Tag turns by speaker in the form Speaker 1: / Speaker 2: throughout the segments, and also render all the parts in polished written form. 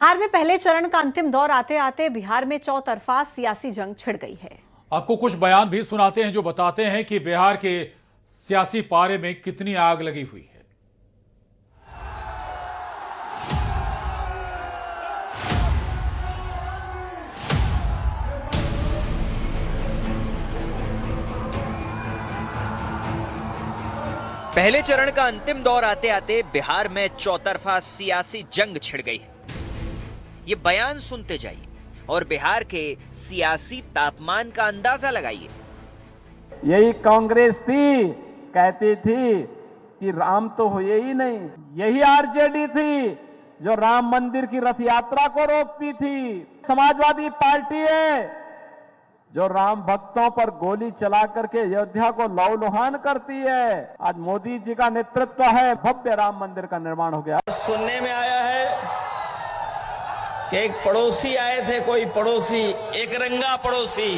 Speaker 1: बिहार में पहले चरण का अंतिम दौर आते आते बिहार में चौतरफा सियासी जंग छिड़ गई है।
Speaker 2: आपको कुछ बयान भी सुनाते हैं जो बताते हैं कि बिहार के सियासी पारे में कितनी आग लगी हुई है।
Speaker 3: पहले चरण का अंतिम दौर आते आते बिहार में चौतरफा सियासी जंग छिड़ गई है। ये बयान सुनते जाइए और बिहार के सियासी तापमान का अंदाजा लगाइए।
Speaker 4: यही कांग्रेस थी, कहती थी कि राम तो हुए ही नहीं। यही आरजेडी थी जो राम मंदिर की रथ यात्रा को रोकती थी। समाजवादी पार्टी है जो राम भक्तों पर गोली चला करके अयोध्या को लौलुहान करती है। आज मोदी जी का नेतृत्व है, भव्य राम मंदिर का निर्माण हो गया।
Speaker 5: सुनने में आया है कि एक पड़ोसी आए थे, कोई पड़ोसी, एक रंगा पड़ोसी,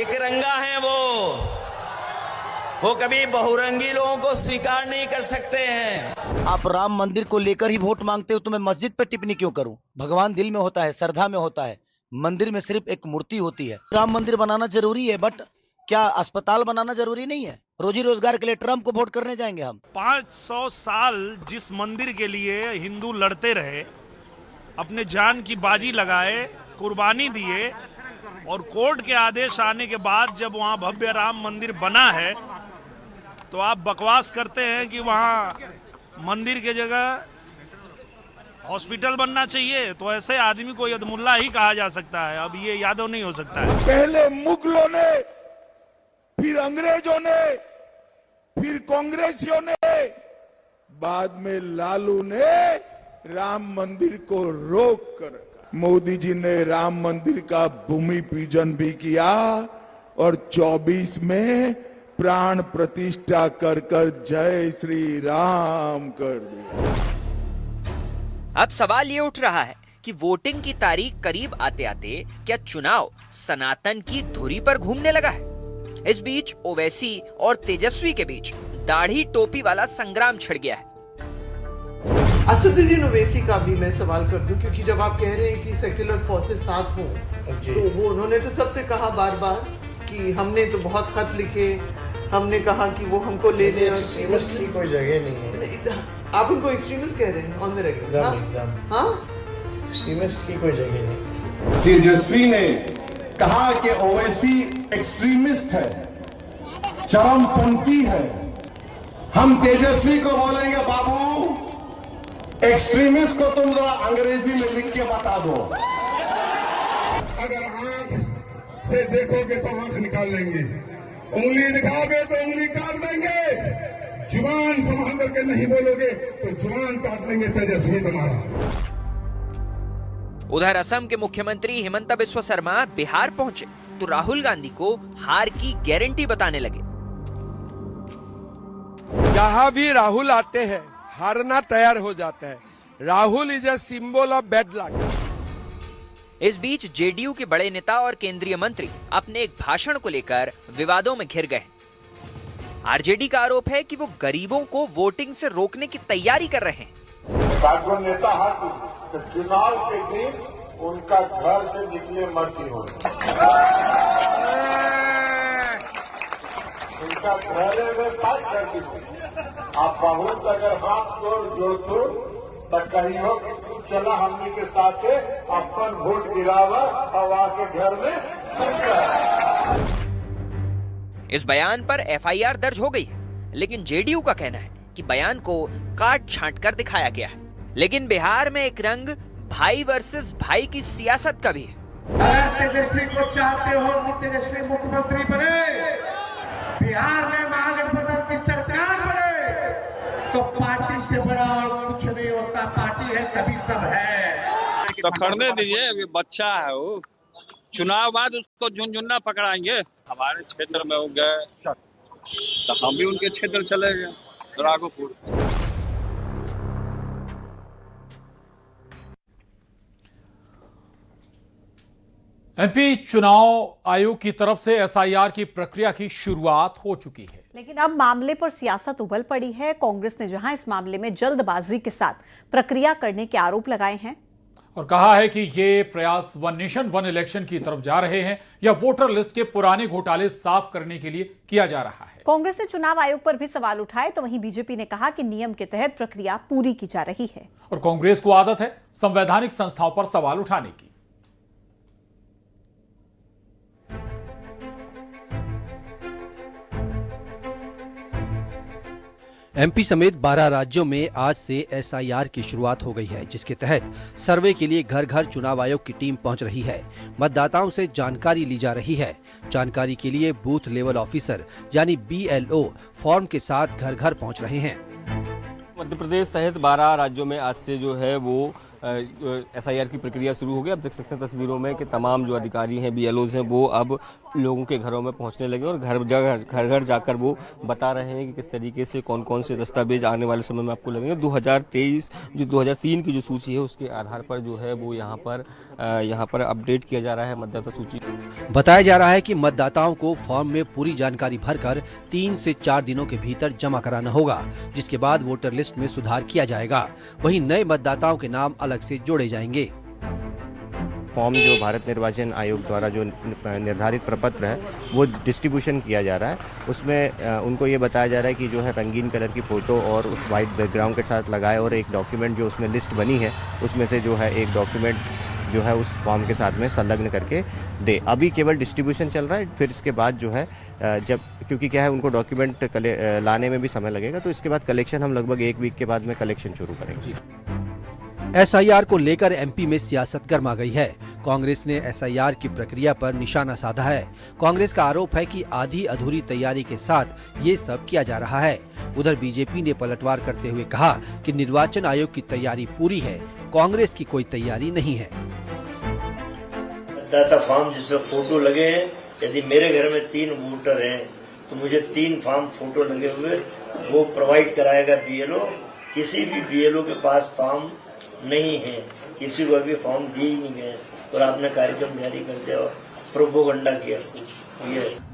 Speaker 5: एक रंगा है वो कभी बहुरंगी लोगों को स्वीकार नहीं कर सकते हैं।
Speaker 6: आप राम मंदिर को लेकर ही वोट मांगते हो तो मैं मस्जिद पर टिप्पणी क्यों करूं? भगवान दिल में होता है, श्रद्धा में होता है। मंदिर में सिर्फ एक मूर्ति होती है। राम मंदिर बनाना जरूरी है, बट क्या अस्पताल बनाना जरूरी नहीं है? रोजी रोजगार के लिए ट्रम्प को वोट करने जाएंगे हम?
Speaker 7: 500 साल जिस मंदिर के लिए हिंदू लड़ते रहे, अपने जान की बाजी लगाए, कुर्बानी दिए, और कोर्ट के आदेश आने के बाद जब वहां भव्य राम मंदिर बना है तो आप बकवास करते हैं कि वहां मंदिर के जगह हॉस्पिटल बनना चाहिए। तो ऐसे आदमी को यदमुल्ला ही कहा जा सकता है, अब ये यादव नहीं हो सकता है।
Speaker 8: पहले मुगलों ने, फिर अंग्रेजों ने, फिर कांग्रेसियों ने, बाद में लालू ने राम मंदिर को रोक कर रखा। मोदी जी ने राम मंदिर का भूमि पूजन भी किया और 24 में प्राण प्रतिष्ठा कर जय श्री राम कर दिया।
Speaker 3: अब सवाल ये उठ रहा है कि वोटिंग की तारीख करीब आते आते क्या चुनाव सनातन की धुरी पर घूमने लगा है? इस बीच ओवैसी और तेजस्वी के बीच दाढ़ी टोपी वाला संग्राम छिड़ गया है।
Speaker 9: असदुद्दीन ओवैसी का भी मैं सवाल कर दूं, क्योंकि जब आप कह रहे हैं कि सेक्युलर फोर्सेस साथ हों, तो वो उन्होंने तो सबसे कहा बार बार कि हमने तो बहुत खत लिखे, हमने कहा कि वो हमको ले लें।
Speaker 10: एक्सट्रीमिस्ट की कोई जगह नहीं है।
Speaker 9: आप उनको एक्सट्रीमिस्ट कह रहे हैं ऑन द रेकॉर्ड? हाँ,
Speaker 10: एक्सट्रीमिस्ट की कोई जगह नहीं।
Speaker 8: तेजस्वी ने कहा कि ओवैसी एक्सट्रीमिस्ट है, चरमपंथी है। हम तेजस्वी को बोलेंगे, बाबू एक्सट्रीमिस्ट को तुम जरा अंग्रेजी में लिख के बता दो।
Speaker 11: अगर आंख से देखोगे तो आंख निकाल लेंगे, उंगली दिखाओगे तो उंगली काट देंगे, जुबान संभाल करके नहीं बोलोगे तो जुबान काट देंगे तेजस्वी तुम्हारा।
Speaker 3: उधर असम के मुख्यमंत्री हिमंता बिस्वा शर्मा बिहार पहुंचे तो राहुल गांधी को हार की गारंटी बताने लगे।
Speaker 8: जहां भी राहुल आते हैं हारना तैयार हो जाता है। Rahul is a symbol of bad luck.
Speaker 3: इस बीच जेडीयू के बड़े नेता और केंद्रीय मंत्री अपने एक भाषण को लेकर विवादों में घिर गए। आरजेडी का आरोप है कि वो गरीबों को वोटिंग से रोकने की तैयारी कर रहे हैं।
Speaker 11: नेता तो चुनाव के दिन उनका घर से निकले मत ही हो, उनका घर में बात करती थी। आप बहुत अगर हाथ जोड़ तो कही हो कि तू चला हमने के साथ अपन वोट गिरावा और आके घर में।
Speaker 3: इस बयान पर एफआईआर दर्ज हो गई है, लेकिन जेडीयू का कहना है कि बयान को काट छांट कर दिखाया गया है। लेकिन बिहार में एक रंग भाई वर्सेस भाई की सियासत का भी है।
Speaker 11: अगर तेजस्वी को चाहते हो कि तेजस्वी मुख्यमंत्री बने, बिहार में महागठबंधन की सरकार बने, तो पार्टी से बड़ा और कुछ नहीं होता। पार्टी है तभी सब है।
Speaker 12: तो करने दीजिए, अभी बच्चा है वो। चुनाव बाद उसको झुनझुना पकड़ाएंगे। हमारे क्षेत्र में हो गए तो हम भी उनके क्षेत्र चले गए, राघोपुर।
Speaker 2: एमपी चुनाव आयोग की तरफ से एसआईआर की प्रक्रिया की शुरुआत हो चुकी है,
Speaker 1: लेकिन अब मामले पर सियासत उबल पड़ी है। कांग्रेस ने जहां इस मामले में जल्दबाजी के साथ प्रक्रिया करने के आरोप लगाए हैं
Speaker 2: और कहा है कि ये प्रयास वन नेशन वन इलेक्शन की तरफ जा रहे हैं या वोटर लिस्ट के पुराने घोटाले साफ करने के लिए किया जा रहा है।
Speaker 1: कांग्रेस ने चुनाव आयोग पर भी सवाल उठाए, तो वहीं बीजेपी ने कहा कि नियम के तहत प्रक्रिया पूरी की जा रही है।
Speaker 2: और कांग्रेस को आदत है संवैधानिक संस्थाओं पर सवाल उठाने की।
Speaker 13: एमपी समेत 12 राज्यों में आज से एसआईआर की शुरुआत हो गई है, जिसके तहत सर्वे के लिए घर घर चुनाव आयोग की टीम पहुंच रही है। मतदाताओं से जानकारी ली जा रही है। जानकारी के लिए बूथ लेवल ऑफिसर यानी BLO फॉर्म के साथ घर घर पहुंच रहे हैं।
Speaker 14: मध्य प्रदेश सहित 12 राज्यों में आज से जो है वो एसआईआर की प्रक्रिया शुरू हो गई। अब देख सकते हैं तस्वीरों में कि तमाम जो अधिकारी हैं, BLOs हैं, वो अब लोगों के घरों में पहुंचने लगे और घर घर जाकर वो बता रहे हैं कि किस तरीके से कौन कौन से दस्तावेज आने वाले समय में आपको लगेंगे। 2023 की जो सूची है उसके आधार पर जो है वो यहाँ पर अपडेट किया जा रहा है मतदाता सूची।
Speaker 13: बताया जा रहा है कि मतदाताओं को फॉर्म में पूरी जानकारी भरकर 3 से 4 दिनों के भीतर जमा कराना होगा, जिसके बाद वोटर लिस्ट में सुधार किया जाएगा। वहीं नए मतदाताओं के नाम अलग से जोड़े जाएंगे।
Speaker 15: फॉर्म जो भारत निर्वाचन आयोग द्वारा जो निर्धारित प्रपत्र है वो डिस्ट्रीब्यूशन किया जा रहा है। उसमें उनको ये बताया जा रहा है कि जो है रंगीन कलर की फ़ोटो और उस वाइट बैकग्राउंड के साथ लगाए और एक डॉक्यूमेंट जो उसमें लिस्ट बनी है उसमें से जो है एक डॉक्यूमेंट जो है उस फॉर्म के साथ में संलग्न करके दे। अभी केवल डिस्ट्रीब्यूशन चल रहा है, फिर इसके बाद जो है जब क्योंकि क्या है उनको डॉक्यूमेंट लाने में भी समय लगेगा, तो इसके बाद कलेक्शन हम लगभग 1 वीक के बाद में कलेक्शन शुरू करेंगे।
Speaker 13: एसआईआर को लेकर एमपी में सियासत गर्मा गई है। कांग्रेस ने एसआईआर की प्रक्रिया पर निशाना साधा है। कांग्रेस का आरोप है कि आधी अधूरी तैयारी के साथ ये सब किया जा रहा है। उधर बीजेपी ने पलटवार करते हुए कहा कि निर्वाचन आयोग की तैयारी पूरी है, कांग्रेस की कोई तैयारी नहीं है।
Speaker 10: मतदाता फॉर्म जिसमें फोटो लगे हैं, यदि मेरे घर में 3 वोटर हैं तो मुझे 3 फॉर्म फोटो लगे हुए वो प्रोवाइड कराएगा BLO। किसी भी BLO के पास फॉर्म नहीं है, किसी को अभी फॉर्म दिए ही नहीं गए और आपने कार्यक्रम जारी कर दिया और प्रोपोगंडा किया।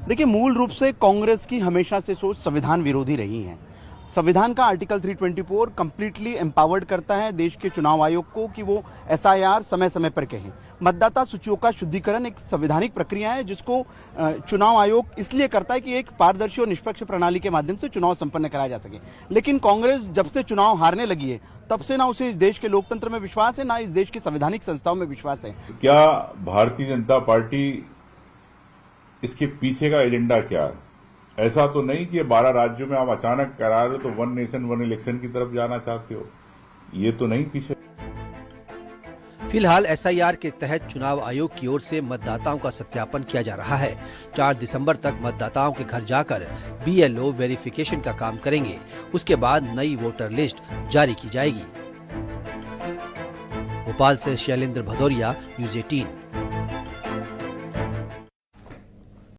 Speaker 16: देखिए, मूल रूप से कांग्रेस की हमेशा से सोच संविधान विरोधी रही है। संविधान का आर्टिकल 324 कंप्लीटली एम्पावर्ड करता है देश के चुनाव आयोग को कि वो एसआईआर समय समय पर कहें। मतदाता सूचियों का शुद्धिकरण एक संवैधानिक प्रक्रिया है जिसको चुनाव आयोग इसलिए करता है कि एक पारदर्शी और निष्पक्ष प्रणाली के माध्यम से चुनाव संपन्न कराया जा सके। लेकिन कांग्रेस जब से चुनाव हारने लगी है तब से ना उसे इस देश के लोकतंत्र में विश्वास है, ना इस देश की संवैधानिक संस्थाओं में विश्वास है।
Speaker 8: क्या भारतीय जनता पार्टी इसके पीछे का एजेंडा क्या है? ऐसा तो नहीं कि 12 राज्यों में आप अचानक करा रहे हो तो वन नेशन वन इलेक्शन की तरफ जाना चाहते हो, ये तो नहीं पीछे।
Speaker 13: फिलहाल एसआईआर के तहत चुनाव आयोग की ओर से मतदाताओं का सत्यापन किया जा रहा है। 4 दिसंबर तक मतदाताओं के घर जाकर BLO वेरिफिकेशन का काम करेंगे। उसके बाद नई वोटर लिस्ट जारी की जाएगी। भोपाल से शैलेंद्र भदौरिया, न्यूज़ 18।